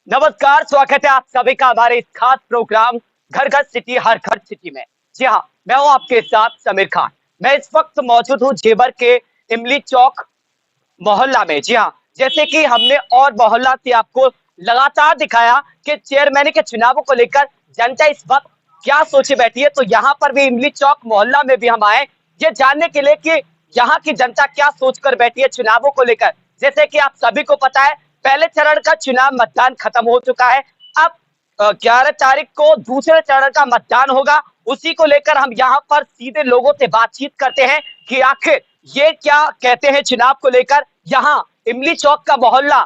नमस्कार, स्वागत है आप सभी का हमारे इस खास प्रोग्राम घर घर सिटी हर घर सिटी में। जी हाँ, मैं हूँ आपके साथ समीर खान। मैं इस वक्त मौजूद हूँ जेवर के इमली चौक मोहल्ला में। जी हाँ, जैसे कि हमने और मोहल्ला से आपको लगातार दिखाया कि चेयरमैन के चुनावों को लेकर जनता इस वक्त क्या सोचे बैठी है, तो यहाँ पर भी इमली चौक मोहल्ला में भी हम आए ये जानने के लिए कि यहाँ की जनता क्या सोचकर बैठी है चुनावों को लेकर। जैसे कि आप सभी को पता है, पहले चरण का चुनाव मतदान खत्म हो चुका है। अब 11 तारीख को दूसरे चरण का मतदान होगा। उसी को लेकर हम यहाँ पर सीधे लोगों से बातचीत करते हैं कि आखिर ये क्या कहते हैं चुनाव को लेकर। यहाँ इमली चौक का मोहल्ला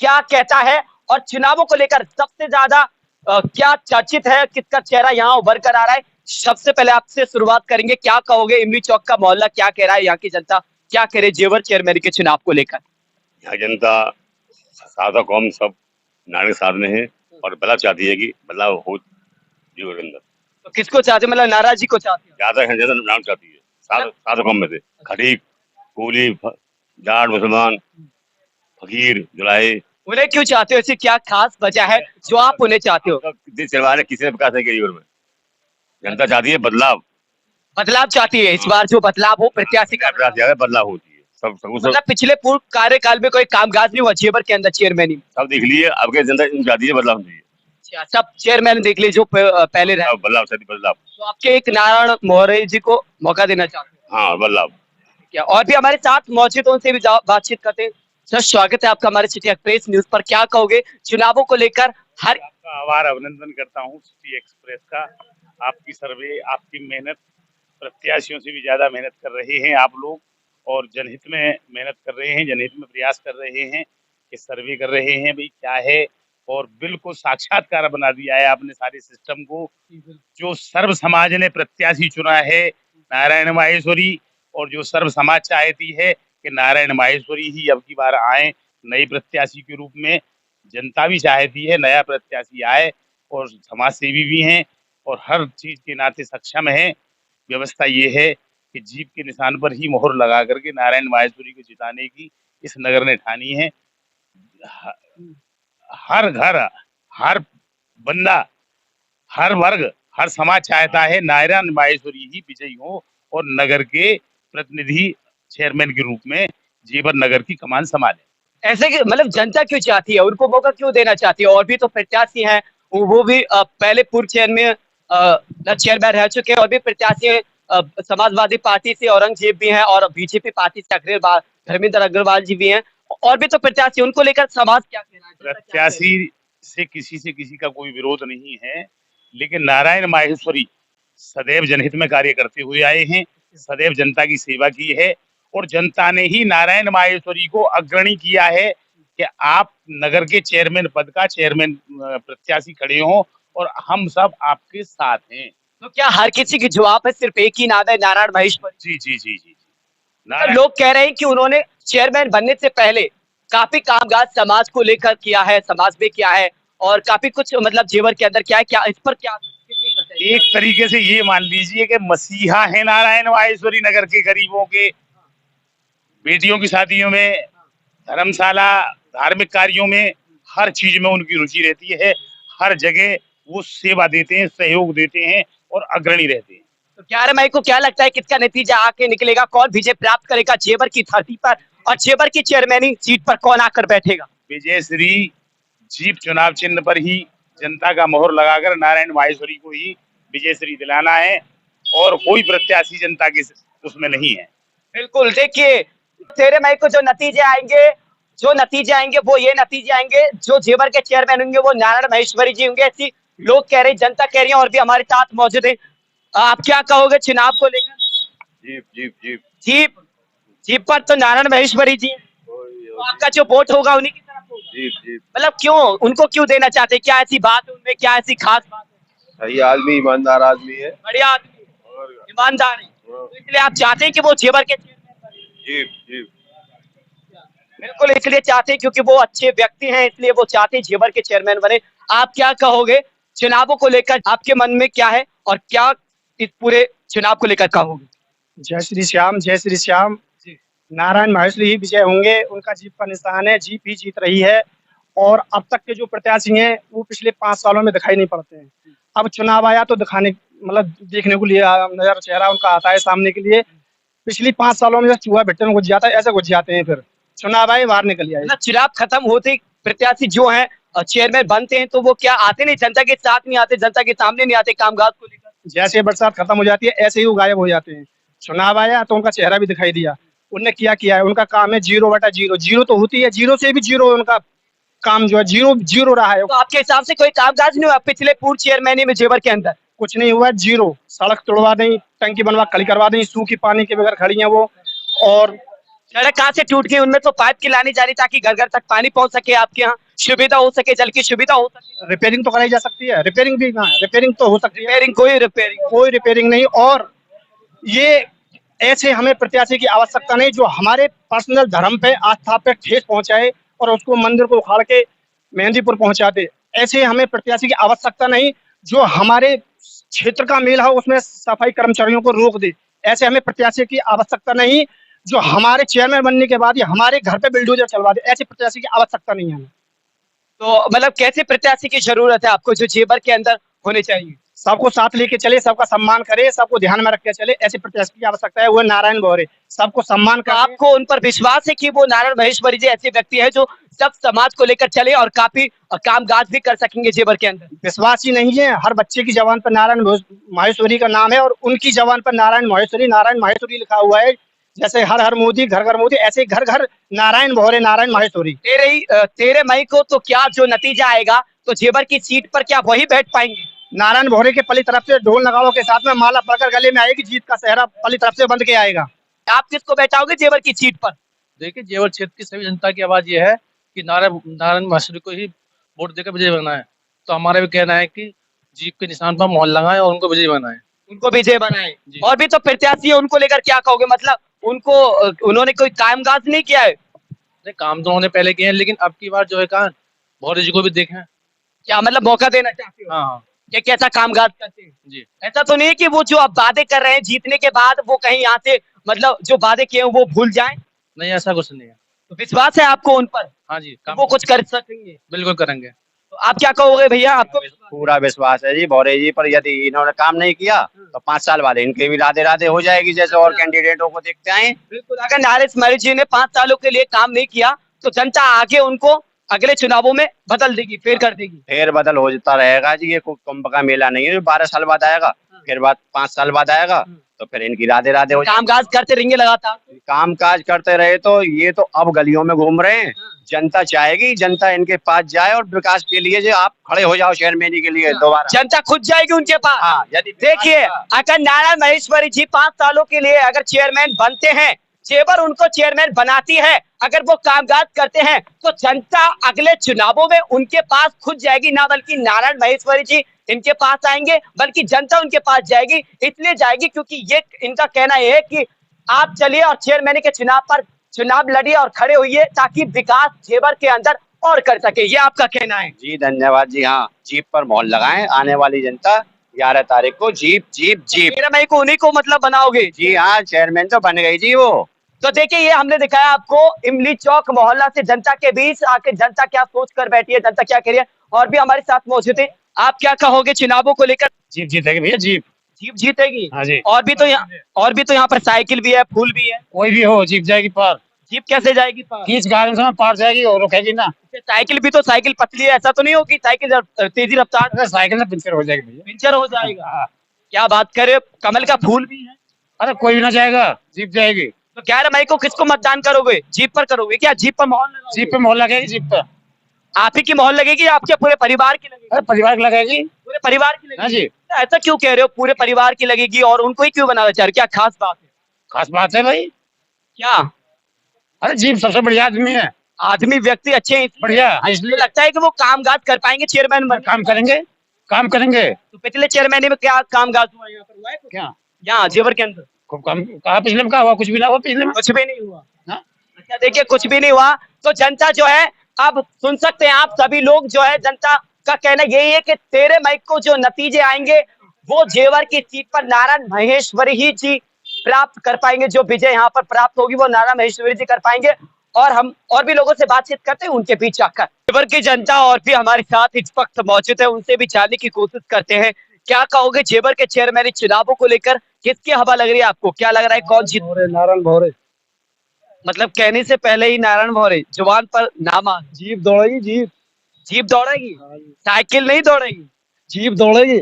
क्या कहता है और चुनावों को लेकर सबसे ज्यादा क्या चर्चित है, किसका चेहरा यहाँ उभर कर आ रहा है। सबसे पहले आपसे शुरुआत करेंगे, क्या कहोगे इमली चौक का मोहल्ला क्या कह रहा है, यहाँ की जनता क्या कह रही है जेवर चेयरमैन के चुनाव को लेकर। यहाँ जनता सादा कौम सब नारायण साहब में है और बदलाव चाहती है कि बदलाव हो जीवन के अंदर। तो किसको चाहते हैं, मतलब नाराजी को चाहते हैं? ज्यादा है ज्यादा नारायण चाहती है सादा कौम में से खटीक कोली जाट मुसलमान फकीर जुलाहे। उन्हें क्यों चाहते हो, ऐसी क्या खास वजह है जो आप उन्हें चाहते हो? देश चलवा रहे किसी ने विकास नहीं किया जीवन में। जनता चाहती है बदलाव। बदलाव चाहती है, इस बार जो बदलाव हो प्रत्याशी का बदलाव होती है सब मतलब पिछले पूर्व कार्यकाल में कोई कामकाज नहीं हुआ जेवर के अंदर चेयरमैन ही सब देख लिए। अब के जनता चाहती है बदलाव चाहिए। अच्छा, सब चेयरमैन देख लीजिए जो पहले रहे। बदलाव चाहिए बदलाव। तो आपके एक नारायण मोहरे जी को मौका देना चाहते हैं? हाँ बदलाव। क्या और भी हमारे साथ मौजूद उनसे भी बातचीत करते हैं। सर, स्वागत है आपका हमारे सिटी एक्सप्रेस न्यूज पर। क्या कहोगे चुनावों को लेकर? हर आपका आभार अभिनंदन करता हूँ सिटी एक्सप्रेस का। आपकी सर्वे, आपकी मेहनत, प्रत्याशियों से भी ज्यादा मेहनत कर रहे हैं आप लोग और जनहित में मेहनत कर रहे हैं, जनहित में प्रयास कर रहे हैं कि सर्वे कर रहे हैं भाई क्या है। और बिल्कुल साक्षात्कार बना दिया है आपने सारे सिस्टम को। जो सर्व समाज ने प्रत्याशी चुना है नारायण माहेश्वरी, और जो सर्व समाज चाहती है कि नारायण माहेश्वरी ही अब की बार आए नई प्रत्याशी के रूप में। जनता भी चाहती है नया प्रत्याशी आए और समाज सेवी भी हैं और हर चीज के नाते सक्षम है। व्यवस्था ये है कि जीप के निशान पर ही मोहर लगा करके नारायण माहेश्वरी को जिताने की इस नगर ने ठानी है। हर घर, हर बंदा, हर वर्ग, हर समाज चाहता है नारायण माहेश्वरी ही विजयी हो और नगर के प्रतिनिधि चेयरमैन के रूप में जेवर नगर की कमान संभाले। ऐसे कि मतलब जनता क्यों चाहती है, उनको मौका क्यों देना चाहती है? और भी तो प्रत्याशी हैं, वो भी पहले पूर्व चेयरमैन रह चुके हैं और भी प्रत्याशी हैं। समाजवादी पार्टी से औरंगजेब भी हैं और बीजेपी पार्टी से धर्मेंद्र अग्रवाल जी भी हैं। और भी तो प्रत्याशी, उनको लेकर समाज क्या कह रहा है? प्रत्याशी से किसी का कोई विरोध नहीं है, लेकिन नारायण माहेश्वरी सदैव जनहित में कार्य करते हुए आए हैं, सदैव जनता की सेवा की है और जनता ने ही नारायण माहेश्वरी को अग्रणी किया है कि आप नगर के चेयरमैन पद का चेयरमैन प्रत्याशी खड़े हों और हम सब आपके साथ हैं। तो क्या हर किसी की जवाब है सिर्फ एक ही नाम है नारायण महेश्वरी? जी जी जी जी तो लोग कह रहे हैं कि उन्होंने चेयरमैन बनने से पहले काफी कामकाज समाज को लेकर किया है, समाज में किया है और काफी कुछ मतलब जेवर के अंदर क्या है, क्या इस पर क्या एक तरीके से ये मान लीजिए कि मसीहा है नारायण माहेश्वरी नगर के गरीबों के। बेटियों की शादियों में, धर्मशाला, धार्मिक कार्यों में, हर चीज में उनकी रुचि रहती है। हर जगह वो सेवा देते हैं, सहयोग देते हैं और अग्रणी रहते हैं। तो 11 मई को क्या लगता है किसका नतीजा आके निकलेगा, कौन विजय प्राप्त करेगा जेवर की धरती पर और जेवर की चेयरमैनी सीट पर कौन आकर बैठेगा? विजय श्री जीप चुनाव चिन्ह पर ही जनता का मोहर लगाकर नारायण माहेश्वरी को ही विजय श्री दिलाना है और कोई प्रत्याशी जनता के उसमें नहीं है। बिल्कुल, देखिए 13 मई को जो नतीजे आएंगे वो ये नतीजे आएंगे, जो जेवर के चेयरमैन होंगे वो नारायण महेश्वरी जी होंगे, ऐसी लोग कह रहे हैं, जनता कह रही है। और भी हमारे साथ मौजूद है, आप क्या कहोगे चुनाव को लेकर? Jeep jeep jeep jeep jeep पर तो नारायण महेश्वरी जी हैं। तो आपका जो वोट होगा उन्हीं की तरफ होगा? Jeep jeep. मतलब क्यों उनको क्यों देना चाहते हैं, क्या ऐसी बात है उनमें, क्या ऐसी खास बात है? सही आदमी, ईमानदार आदमी है, बढ़िया आदमी, ईमानदार है, तो इसलिए आप चाहते हैं कि वो जेवर के चेयरमैन बने? Jeep jeep. बिल्कुल, इसलिए चाहते हैं क्योंकि वो अच्छे व्यक्ति हैं, इसलिए वो चाहते हैं जेवर के चेयरमैन बने। आप क्या कहोगे चुनावों को लेकर, आपके मन में क्या है और क्या इस पूरे चुनाव को लेकर कहोगे? जय श्री श्याम, जय श्री श्याम। नारायण माहेश्वरी ही विजय होंगे, उनका जीप का निशान है, जीप ही जीत रही है और अब तक के जो प्रत्याशी हैं वो पिछले 5 सालों में दिखाई नहीं पड़ते हैं। अब चुनाव आया तो दिखाने मतलब देखने को लिए नजर चेहरा उनका आता है सामने के लिए। पिछली 5 सालों में जैसे चूहा भट्टे में घुस जाता है ऐसे घुस जाते हैं, फिर चुनाव आए बाहर निकल आए। मतलब चुनाव खत्म होते ही प्रत्याशी जो हैं चेयरमैन बनते हैं तो वो क्या आते नहीं, जनता के साथ नहीं आते, जनता के सामने नहीं आते कामकाज को लेकर? जैसे बरसात खत्म हो जाती है ऐसे ही वो गायब हो जाते हैं। चुनाव आया तो उनका चेहरा भी दिखाई दिया। उनने किया है, उनका काम है 0/0। जीरो तो होती है, जीरो से भी जीरो उनका काम जो है, जीरो जीरो रहा है। तो आपके हिसाब से कोई कामकाज नहीं हुआ पिछले पूर्व चेयरमैन में जेवर के अंदर? कुछ नहीं हुआ, जीरो। सड़क तोड़वा दें, टंकी बनवा खड़ी करवा दें, सूखी पानी के बगैर खड़ी हैं वो। और सड़क कहाँ से टूट गई? उनमें तो पाइप की लानी जा रही ताकि घर घर तक पानी पहुंच सके, आपके यहाँ सुविधा हो सके, जल की सुविधा हो सके। रिपेयरिंग तो कराई जा सकती है, रिपेयरिंग भी कहाँ है? रिपेयरिंग तो हो सकती है, रिपेयरिंग कोई रिपेयरिंग नहीं। और ये ऐसे हमें प्रत्याशी की आवश्यकता नहीं जो हमारे पर्सनल धर्म पे, आस्था पे ठेस पहुंचाए और उसको मंदिर को उखाड़ के मेहंदीपुर पहुंचा दे। ऐसे हमें प्रत्याशी की आवश्यकता नहीं जो हमारे क्षेत्र का मेला हो उसमें सफाई कर्मचारियों को रोक दे। ऐसे हमें प्रत्याशी की आवश्यकता नहीं जो हमारे चेयरमैन बनने के बाद ही हमारे घर पे बिल्डोजर चलवा दे। ऐसे प्रत्याशी की आवश्यकता नहीं है हमें। तो मतलब कैसे प्रत्याशी की जरूरत है आपको जो जेवर के अंदर होने चाहिए? सबको साथ लेके चले, सबका सम्मान करे, सबको ध्यान में रख के चले। ऐसे प्रत्याशी की आवश्यकता है, वो नारायण भौरे सबको सम्मान तो कर। आपको उन पर विश्वास है कि वो नारायण महेश्वरी जी ऐसे व्यक्ति है जो सब समाज को लेकर चले और काफी कामकाज भी कर सकेंगे जेवर के अंदर? विश्वास ही नहीं है। हर बच्चे की जबान पर नारायण माहेश्वरी का नाम है और उनकी जबान पर नारायण माहेश्वरी लिखा हुआ है। जैसे हर हर मोदी घर घर मोदी, ऐसे घर घर नारायण भौरे नारायण माहेश्वरी। 13 मई को तो क्या जो नतीजा आएगा तो जेवर की सीट पर क्या वही बैठ पाएंगे? नारायण भौरे के पली तरफ से ढोल नगाड़ों के साथ में माला पकड़ गले में आएगी, जीत का सेहरा पली तरफ से बंध के आएगा। आप किसको बैठाओगे जेवर की सीट पर? देखिए, जेवर क्षेत्र की सभी जनता की आवाज ये है कि नारायण माहेश्वरी को ही वोट देकर विजय बनाए। तो हमारा भी कहना है कि जीप के निशान पर मोहर लगाएं और उनको विजय बनाएं। उनको विजय बनाए। जी। और भी तो प्रत्याशी है, उनको लेकर क्या कहोगे? मतलब उनको उन्होंने कोई कामकाज नहीं किया है? नहीं, काम तो उन्होंने पहले किए हैं, लेकिन अब की बार जो है कहा भौरे जी को भी देखें। क्या मतलब मौका देना चाहते हो? हाँ, कि कैसा कामकाज करते हैं? जी। ऐसा तो नहीं है कि वो जो अब वादे कर रहे हैं जीतने के बाद वो कहीं यहाँ से मतलब जो वादे किए हैं वो भूल जाएं? नहीं, ऐसा कुछ नहीं है। तो विश्वास है आपको उन पर? हाँ जी, वो कुछ कर सकेंगे? बिल्कुल करेंगे। तो आप क्या कहोगे भैया? आपको पूरा विश्वास है जी भौरे जी पर। यदि इन्होंने काम नहीं किया तो 5 साल बाद इनके भी राधे राधे हो जाएगी, जैसे और कैंडिडेटों को देखते आए। बिल्कुल, अगर नारायण महेश जी ने 5 सालों के लिए काम नहीं किया तो जनता आगे उनको अगले चुनावों में बदल देगी, फेर कर देगी। फेर बदल होता रहेगा जी, ये कोई कुंभ का मेला नहीं है जो 12 साल बाद आएगा, फिर बाद 5 साल बाद आएगा तो फिर इनकी राधे राधे हो जाएगी। कामकाज करते रहेंगे लगातार? काम काज करते रहे तो ये तो अब गलियों में घूम रहे हैं। जनता चाहेगी, जनता इनके पास जाए और विकास के लिए जो आप खड़े हो जाओ चेयरमैनी के लिए दोबारा। जनता खुद जाएगी उनके पास। हाँ, यदि देखिए, अगर नारायण महेश्वरी जी 5 सालों के लिए अगर चेयरमैन बनते हैं, जेवर उनको चेयरमैन बनाती है, अगर वो कामकाज करते हैं तो जनता अगले चुनावों में उनके पास खुद जाएगी, ना बल्कि नारायण महेश्वरी जी इनके पास आएंगे बल्कि जनता उनके पास जाएगी। इसलिए जाएगी क्योंकि ये इनका कहना यह है कि आप चलिए और चेयरमैन के चुनाव पर चुनाव लड़िए और खड़े होइए ताकि विकास जेवर के अंदर और कर सके। ये आपका कहना है? जी धन्यवाद जी। हाँ, जीप पर मोहर लगाएं, आने वाली जनता 11 तारीख को जीप जीप जीप। 13 मई को उन्हीं को मतलब बनाओगे? जी हाँ, चेयरमैन तो बन गई जी वो। तो देखिए, ये हमने दिखाया आपको इमली चौक मोहल्ला से जनता के बीच आके जनता क्या सोच कर बैठी है, जनता क्या कह रही है। और भी हमारे साथ मौजूद है, आप क्या कहोगे चुनावों को लेकर? जीप जीतेगी भैया, जीप। जीप जीतेगी? हाँ जी। और भी तो यहाँ पर साइकिल भी है, फूल भी है। कोई भी हो, जीप जाएगी पार। जीप कैसे जाएगी पार? खींच गाड़ी में पार जाएगी और रुकेगी ना। साइकिल भी तो साइकिल पतली है, ऐसा तो नहीं होगी साइकिल तेजी रफ्तार? अरे साइकिल में पंचर हो जाएगी भैया। पंचर हो जाएगा? क्या बात करे, कमल का फूल भी है। अरे कोई भी ना जाएगा, जीप जाएगी। तो 11 मई को किसको मतदान करोगे? जीप पर करोगे क्या? जीप पर मोहर लगाओगे? जीप पे मोहर लगेगी, जीप पे। आप ही की मोहर लगेगी या आपके पूरे परिवार की लगेगी? अरे परिवार की लगेगी। पूरे परिवार की लगेगी? हाँ जी। ऐसा क्यों कह रहे हो पूरे परिवार की लगेगी और उनको ही क्यों बनाना चाह रहे हो? क्या खास बात है? खास बात है भाई। क्या? अरे जीप सबसे बढ़िया आदमी है। आदमी व्यक्ति अच्छे हैं इसलिए? बढ़िया। हाँ, मुझे इसलिए लगता है कि वो कामकाज कर पाएंगे चेयरमैन बन। काम करेंगे, काम करेंगे। तो पिछले चेयरमैन में क्या कामकाज हुआ यहाँ पर? हुआ है कुछ? क्या यहाँ जेवर के अंदर खूब काम कहा? पिछले में क्या हुआ? कुछ भी ना हुआ पिछले में। कुछ भी नहीं हुआ। हाँ? अच्छा, देखिए कुछ भी नहीं हुआ तो जनता जो है, अब सुन सकते हैं आप सभी लोग जो है, जनता का कहना यही है कि 13 मई को जो नतीजे आएंगे वो जेवर की सीट पर नारायण महेश्वरी ही जी प्राप्त कर पाएंगे। जो विजय यहाँ पर प्राप्त होगी वो नारायण महेश्वरी जी कर पाएंगे। और हम और भी लोगों से बातचीत करते हैं उनके बीच जाकर। जेवर की जनता और भी हमारे साथ इस वक्त मौजूद है, उनसे भी जानने की कोशिश करते हैं। क्या कहोगे जेवर के चेयरमैन चुनावों को लेकर, किसकी हवा लग रही है आपको? क्या लग रहा है कौन जीत? नारायण भौरे। मतलब कहने से पहले ही नारायण भौरे जुबान पर नामा। जीप दौड़ेगी, जीप। जीप दौड़ेगी, साइकिल नहीं दौड़ेगी। जीप दौड़ेगी।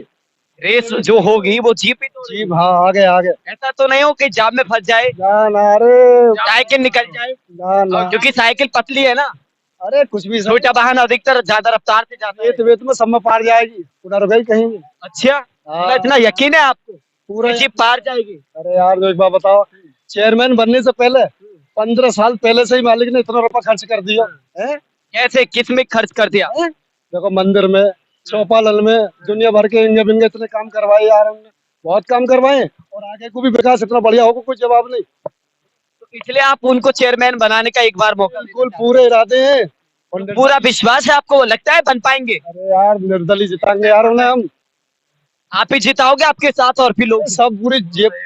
रेस जो होगी वो जीप ही दौड़ेगी। जीप, हाँ, आगे आगे। ऐसा तो नहीं हो कि जाम में फंस जाए, ना ना, अरे साइकिल निकल जाए, ना ना, क्योंकि साइकिल पतली है ना। अरे कुछ भी छोटा वाहन अधिकतर ज्यादा रफ्तार से जाता है। वेत में सब में पार जाएगी, पूरा रुक गई कहीं भी। अच्छा, मतलब इतना यकीन है आपको पूरा कि जीप पार जाएगी? अरे यार, जो एक बात बताओ, चेयरमैन बनने से पहले 15 साल पहले से ही मालिक ने इतना रुपया खर्च कर दिया है। कैसे, किस में खर्च कर दिया? देखो, मंदिर में, चौपाल में, दुनिया भर के इंगे बिंगे इतने काम करवाए यार हमने, बहुत काम करवाए, और आगे को भी विकास इतना बढ़िया होगा, कोई जवाब नहीं। तो इसलिए आप उनको चेयरमैन बनाने का एक बार मौका बिल्कुल पूरे इरादे हैं, और पूरा विश्वास है आपको, लगता है बन पाएंगे? अरे यार, निर्दलीय जिताएंगे यार उन्हें हम। आप ही जिताओगे, आपके साथ और भी लोग? सब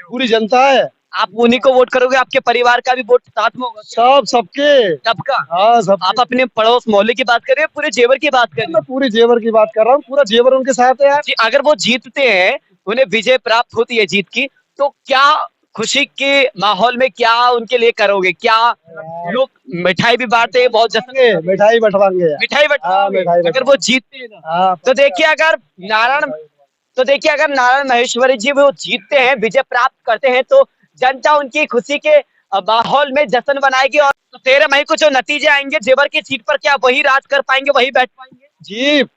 पूरी जनता है। आप उन्हीं को वोट करोगे, आपके परिवार का भी वोट साथ में होगा? सबके। सबका? हाँ, सब। आप अपने पड़ोस मोहल्ले की बात कर रहे हैं, पूरे जेवर की बात कर रहे मैं पूरी जेवर की बात कर रहा हूँ, पूरा जेवर उनके साथ है यार। हैं? अगर वो जीतते हैं, उन्हें विजय प्राप्त होती है जीत की, तो क्या खुशी के माहौल में क्या उनके लिए करोगे? क्या लोग मिठाई भी बांटते हैं, बहुत जश्न, मिठाई बंटवाएंगे। मिठाई बंटवाओगे अगर वो जीतते हैं ना? हाँ, तो देखिए अगर नारायण महेश्वरी जी वो जीतते हैं, विजय प्राप्त करते हैं, तो जनता उनकी खुशी के माहौल में जश्न बनाएगी। और 13 मई को जो नतीजे आएंगे जेवर की सीट पर, क्या वही राज कर पाएंगे, वही बैठ पाएंगे? जीप।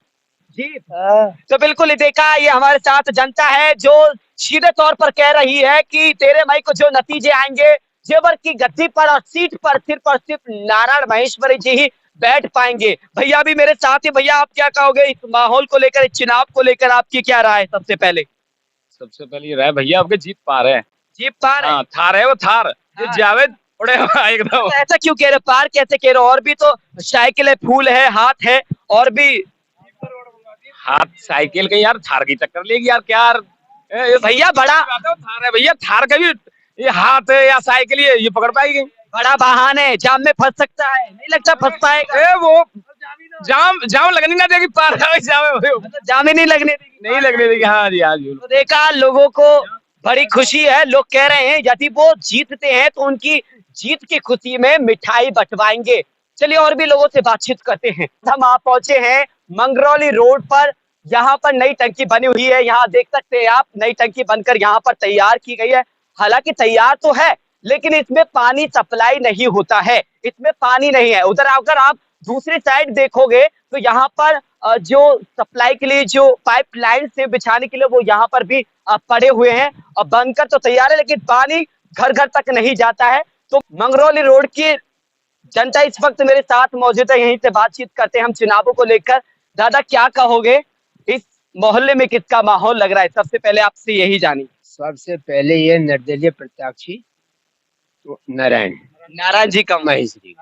तो बिल्कुल ही देखा, ये हमारे साथ जनता है जो सीधे तौर पर कह रही है कि 13 मई को जो नतीजे आएंगे, जेवर की गद्दी पर और सीट पर सिर्फ नारायण महेश्वरी जी ही बैठ पाएंगे। भैया भी मेरे साथ ही। भैया, आप क्या कहोगे इस माहौल को लेकर, इस चुनाव को लेकर आपकी क्या राय है? सबसे पहले ये राय भैया आपके जीत पार है। जीप पार है? हाँ, थार है वो, थार ये हाँ। जावेद उड़े हुआ है एकदम। ऐसा क्यों कह रहे हो? पार कैसे कह रहे हो? और भी तो साइकिल है, फूल है, हाथ है, और भी। हाथ साइकिल के यार, थार की टक्कर लेगी यार, क्या यार? भैया बड़ा थार है भैया, थार का भी ये हाथ है या साइकिल, ये पकड़ पाएगी? बड़ा वाहन है, जाम में फंस सकता है, नहीं लगता फंस पाएगा? वो जाम लगने ना देगी, पार जाम ही नहीं लगने देगी? नहीं लगने देगी। हाँ जी, हाँ जी। तो देखा, लोगों को बड़ी खुशी है। लोग कह रहे हैं यदि वो जीतते हैं तो उनकी जीत की खुशी में मिठाई बंटवाएंगे। चलिए और भी लोगों से बातचीत करते हैं। हम आप पहुंचे हैं मंगरौली रोड पर। यहाँ पर नई टंकी बनी हुई है, यहाँ देख सकते हैं आप, नई टंकी बनकर यहाँ पर तैयार की गई है। हालांकि तैयार तो है, लेकिन इसमें पानी सप्लाई नहीं होता है, इसमें पानी नहीं है। उधर अगर आप दूसरी साइड देखोगे तो यहाँ पर जो सप्लाई के लिए जो पाइपलाइन से बिछाने के लिए वो यहाँ पर भी पड़े हुए हैं, और बनकर तो तैयार है, लेकिन पानी घर घर तक नहीं जाता है। तो मंगरौली रोड की जनता इस वक्त मेरे साथ मौजूद है, यहीं से बातचीत करते हैं हम चुनावों को लेकर। दादा, क्या कहोगे, इस मोहल्ले में किसका माहौल लग रहा है? सबसे पहले आपसे यही जानी। सबसे पहले ये निर्दलीय प्रत्याशी तो नारायण जी का महेश जी।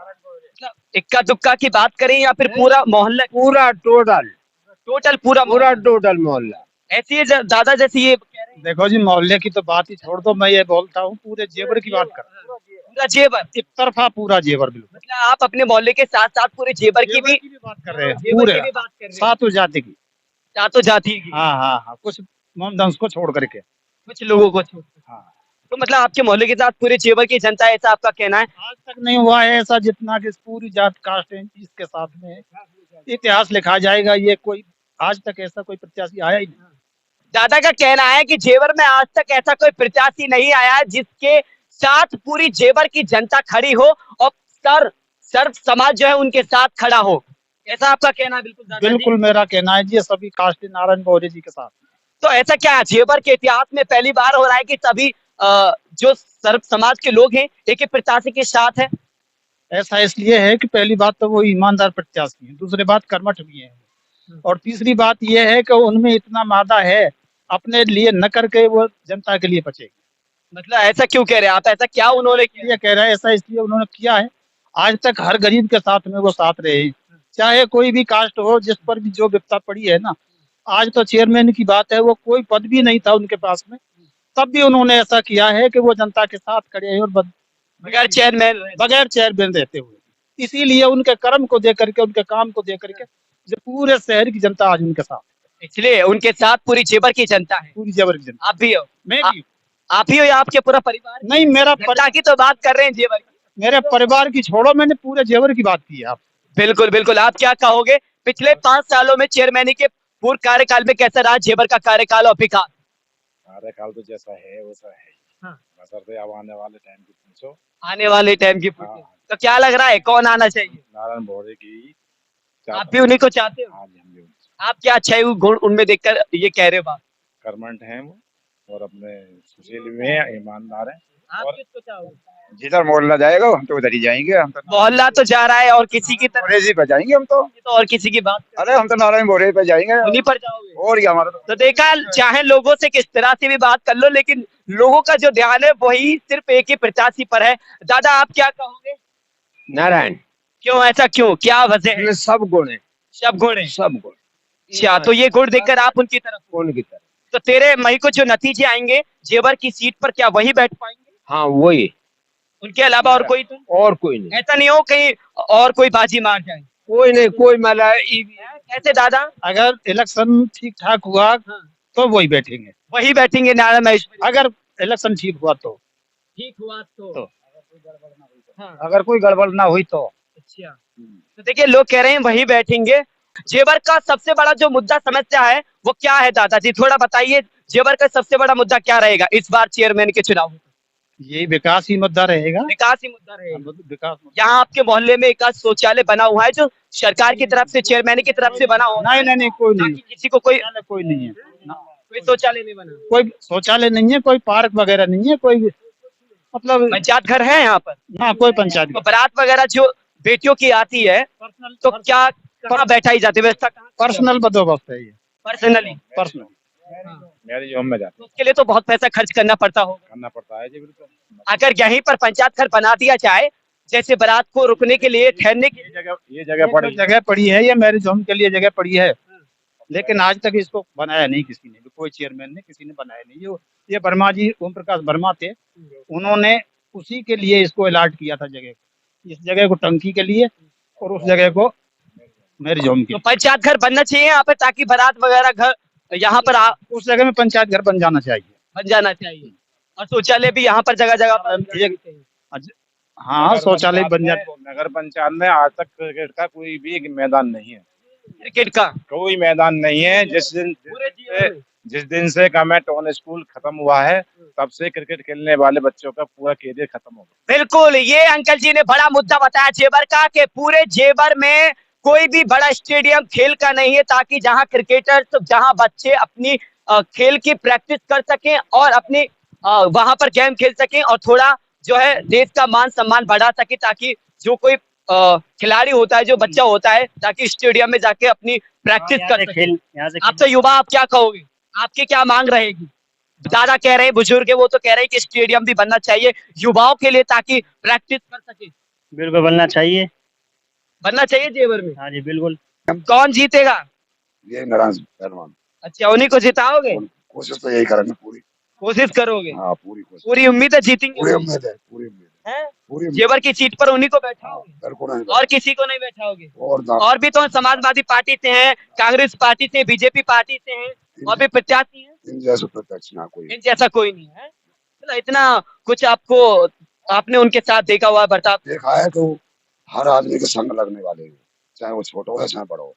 इक्का दुक्का की बात करें या फिर पूरा मोहल्ला? पूरा टोटल पूरा मोहल्ला ऐसी है दादा जैसी ये? देखो जी, मोहल्ले की तो बात ही छोड़ दो, मैं ये बोलता हूँ पूरे जेवर की बात कर रहा हूँ। पूरा जेवर एक तरफा पूरा जेवर, बिल्कुल। मतलब आप अपने मोहल्ले के साथ साथ पूरे जेवर की भी बात कर रहे हैं, जेवर पूरे की भी बात कर रहे हैं, सातों जाति की। सातों जाति की। हाँ हाँ हाँ, कुछ मोमदंस को छोड़ करके। कुछ लोगों को छोड़। हाँ, तो मतलब आपके मोहल्ले के साथ पूरे जेवर की जनता, ऐसा आपका कहना है? आज तक नहीं हुआ है ऐसा, जितना कि पूरी जात कास्ट है इसके साथ में है। इतिहास लिखा जाएगा, ये कोई आज तक ऐसा कोई प्रत्याशी आया ही नहीं। दादा का कहना है कि जेवर में आज तक ऐसा कोई प्रत्याशी नहीं आया है जिसके साथ पूरी जेवर की जनता खड़ी हो और सर्व समाज जो है उनके साथ खड़ा हो। ऐसा आपका कहना है? बिल्कुल दादा जी। बिल्कुल मेरा कहना है जी, सभी कास्ट नारायण भौरे जी के साथ। तो ऐसा क्या है, जेवर के इतिहास में पहली बार हो रहा है कि सभी जो सर्व समाज के लोग हैं एक ही प्रत्याशी के साथ है? ऐसा इसलिए है कि पहली बात तो वो ईमानदार प्रत्याशी है, दूसरी बात कर्मठ भी है, और तीसरी बात यह है कि उनमें इतना मादा है, अपने लिए न करके वो जनता के लिए बचेगी। मतलब ऐसा क्यों कह रहे हैं आप? ऐसा क्या उन्होंने किया? ये कह रहा है, ऐसा इसलिए उन्होंने किया है, आज तक हर गरीब के साथ में वो साथ रहे, चाहे कोई भी कास्ट हो, जिस पर भी जो विपदा पड़ी है ना। आज तो चेयरमैन की बात है, वो कोई पद भी नहीं था उनके पास में, तब भी उन्होंने ऐसा किया है कि वो जनता के साथ खड़े हैं, और बगैर चेयरमैन रहते हुए। इसीलिए उनके कर्म को देख करके, उनके काम को देख करके जो पूरे शहर की जनता आज उनके साथ, इसलिए उनके साथ पूरी जेवर की जनता है। पूरी जेवर की जनता। आप भी हो? मैं आ- भी आप ही हो या आपके पूरा परिवार? नहीं, मेरा जनता की तो बात कर रहे हैं, जेवर की। मेरे परिवार की छोड़ो, मैंने पूरे जेवर की बात की है आप। बिल्कुल बिल्कुल, आप क्या कहोगे पिछले 5 सालों में चेयरमैन के पूर्व कार्यकाल में कैसा रहा जेवर का कार्यकाल और विकास? कार्यकाल तो जैसा है वैसा है ही। हाँ। बशर्ते अब आने वाले टाइम की पूछो। आने वाले टाइम की पूछे हाँ। तो क्या लग रहा है कौन आना चाहिए? नारायण भोरे की आप भी उन्हीं को चाहते हो? हाँ जी, हम भी उनसे। आप क्या अच्छे गुण उनमें देखकर ये कह रहे हो बात? कर्मठ हैं वो और अपने सुशील भी हैं, ईमानदार हैं। आप और किसको चाहोगे? जिधर मोहल्ला जाएगा हम तो उधर ही जाएंगे। हम तो मोहल्ला तो जा रहा है और किसी की तरफ बोरे पे जाएंगे हम तो और किसी की बात अरे हम तो नारायण बोरे पे जाएंगे उन्हीं पर जाओगे। और क्या हमारा तो देखा, चाहे लोगों से किस तरह से भी बात कर लो, लेकिन लोगों का जो ध्यान है वही सिर्फ एक ही प्रत्याशी पर है। दादा आप क्या कहोगे? नारायण क्यों, ऐसा क्यों, क्या वजह है? सब गुण है, सब गुण है। सब गुण अच्छा, तो ये गुण देखकर आप उनकी तरफ। उनकी तरह। तो 13 मई को जो नतीजे आएंगे जेवर की सीट पर, क्या वही बैठ पाएंगे? हाँ वही, उनके अलावा और कोई? तो और कोई नहीं, ऐसा नहीं हो कहीं और कोई बाजी मार जाए। कोई नहीं, कोई मला कैसे दादा? अगर इलेक्शन ठीक ठाक हुआ तो वही बैठेंगे, वही बैठेंगे नारायण महेश्वरी। अगर इलेक्शन ठीक हुआ तो। ठीक हुआ तो हाँ। अगर कोई गड़बड़ ना हुई तो। अच्छा, तो देखिए लोग कह रहे हैं वही बैठेंगे। जेवर का सबसे बड़ा जो मुद्दा समस्या है वो क्या है दादाजी, थोड़ा बताइए। जेवर का सबसे बड़ा मुद्दा क्या रहेगा इस बार चेयरमैन के चुनाव में? ये विकास ही मुद्दा रहेगा। विकास ही मुद्दा रहेगा। विकास यहाँ आपके मोहल्ले में एक आध शौचालय बना हुआ है जो सरकार की तरफ से, चेयरमैन की तरफ से बना हुआ है? नहीं, कोई नहीं, ताकि किसी को कोई कोई नहीं है, कोई शौचालय नहीं बना? कोई शौचालय नहीं है, कोई पार्क वगैरह नहीं है, कोई मतलब पंचायत घर है यहाँ पर? हाँ, कोई पंचायत तो बारात वगैरह जो बेटियों की आती है तो क्या कहाँ बैठाई जाती है, व्यवस्था कहाँ? पर्सनल बंदोबस्त है ये, पर्सनली? पर्सनल। मैरिज होम में जाते उसके लिए तो बहुत पैसा खर्च करना पड़ता होगा। करना पड़ता है जी, बिल्कुल। अगर यहीं पर पंचायत घर बना दिया जाए, जैसे बारात को रुकने के लिए, ठहरने के लिए, ये जगह पड़ी है, ये मैरिज होम के लिए जगह पड़ी है, लेकिन आज तक इसको बनाया नहीं किसी ने, कोई चेयरमैन ने, किसी ने बनाया नहीं। ये वर्मा जी, ओम प्रकाश वर्मा थे, उन्होंने उसी के लिए इसको अलॉट किया था जगह, इस जगह को टंकी के लिए और उस जगह को मैरिज होम के। तो पंचायत घर बनना चाहिए यहाँ पर ताकि बारात वगैरह घर यहाँ पर उस जगह में पंचायत घर बन जाना चाहिए, बन जाना चाहिए। और शौचालय भी यहाँ पर जगह जगह पर। हाँ, शौचालय बन जाए। नगर पंचायत में आज तक क्रिकेट का कोई भी एक मैदान नहीं है, क्रिकेट का कोई मैदान नहीं है। जिस दिन से गवर्नमेंट टाउन स्कूल खत्म हुआ है तब से क्रिकेट खेलने वाले बच्चों का पूरा कैरियर खत्म हो गया। बिल्कुल, ये अंकल जी ने बड़ा मुद्दा बताया जेवर का, कि पूरे जेवर में कोई भी बड़ा स्टेडियम खेल का नहीं है, ताकि जहां क्रिकेटर, तो जहां बच्चे अपनी खेल की प्रैक्टिस कर सकें और अपनी वहां पर गेम खेल सकें और थोड़ा जो है देश का मान सम्मान बढ़ा सके, ताकि जो कोई खिलाड़ी होता है, जो बच्चा होता है, ताकि स्टेडियम में जाके अपनी प्रैक्टिस कर सके। आप तो युवा, आप क्या कहोगे, आपकी क्या मांग रहेगी? दादा कह रहे हैं, बुजुर्ग है वो तो कह रहे हैं कि स्टेडियम भी बनना चाहिए युवाओं के लिए ताकि प्रैक्टिस कर सके। बिल्कुल बनना चाहिए जेवर में। हाँ जी बिल्कुल। कौन जीतेगा? ये नारायण पहलवान। अच्छा, उन्हीं को जिताओगे? कोशिश तो यही करेंगे, पूरी कोशिश करोगे? हाँ, पूरी कोशिश, पूरी उम्मीद है जीतेंगे? पूरी उम्मीद है, पूरी उम्मीद है, हैं? पूरी उम्मीद। जेवर की सीट पर उन्हीं को बैठाओगे बिल्कुल नहीं, और किसी को नहीं बैठाओगे? और और भी तो समाजवादी पार्टी से हैं, कांग्रेस पार्टी से, बीजेपी पार्टी से हैं, और भी प्रत्याशी हैं। इन जैसे प्रत्यक्ष ना कोई। इन जैसा कोई नहीं है। मतलब इतना कुछ आपने उनके साथ देखा हुआ बर्ताव? देखा है तो हर आदमी के संग लगने वाले हैं, चाहे वो छोटा हो चाहे बड़ा हो,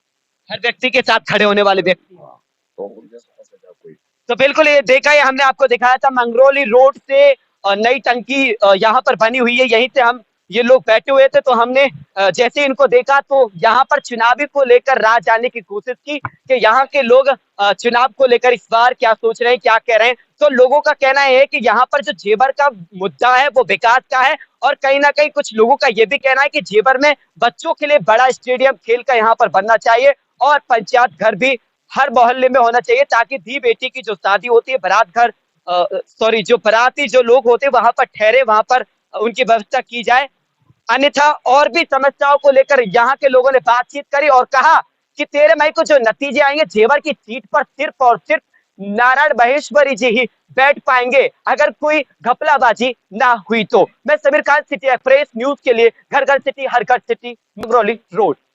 हर व्यक्ति के साथ खड़े होने वाले व्यक्ति। हाँ, तो उन जैसा कैसे जाए कोई। तो बिल्कुल ये देखा है, हमने आपको दिखाया था मंगरौली रोड से नई टंकी यहाँ पर बनी हुई है, यहीं से हम ये लोग बैठे हुए थे, तो हमने जैसे इनको देखा तो यहाँ पर चुनावी को लेकर राह जानने की कोशिश की कि यहाँ के लोग चुनाव को लेकर इस बार क्या सोच रहे हैं, क्या कह रहे हैं। तो लोगों का कहना है कि यहाँ पर जो जेवर का मुद्दा है वो विकास का है, और कहीं ना कहीं कुछ लोगों का ये भी कहना है कि जेवर में बच्चों के लिए बड़ा स्टेडियम खेल का यहाँ पर बनना चाहिए, और पंचायत घर भी हर मोहल्ले में होना चाहिए, ताकि धी बेटी की जो शादी होती है, बारात घर जो बाराती जो लोग होते हैं वहां पर ठहरे, वहां पर उनकी व्यवस्था की जाए। अन्यथा और भी समस्याओं को लेकर यहाँ के लोगों ने बातचीत करी और कहा कि 13 मई को जो नतीजे आएंगे जेवर की सीट पर सिर्फ और सिर्फ नारायण महेश्वरी जी ही बैठ पाएंगे अगर कोई घपलाबाजी ना हुई तो। मैं Sameer Khan, city express news के लिए घर घर सिटी हर घर सिटी, मंगरौली रोड।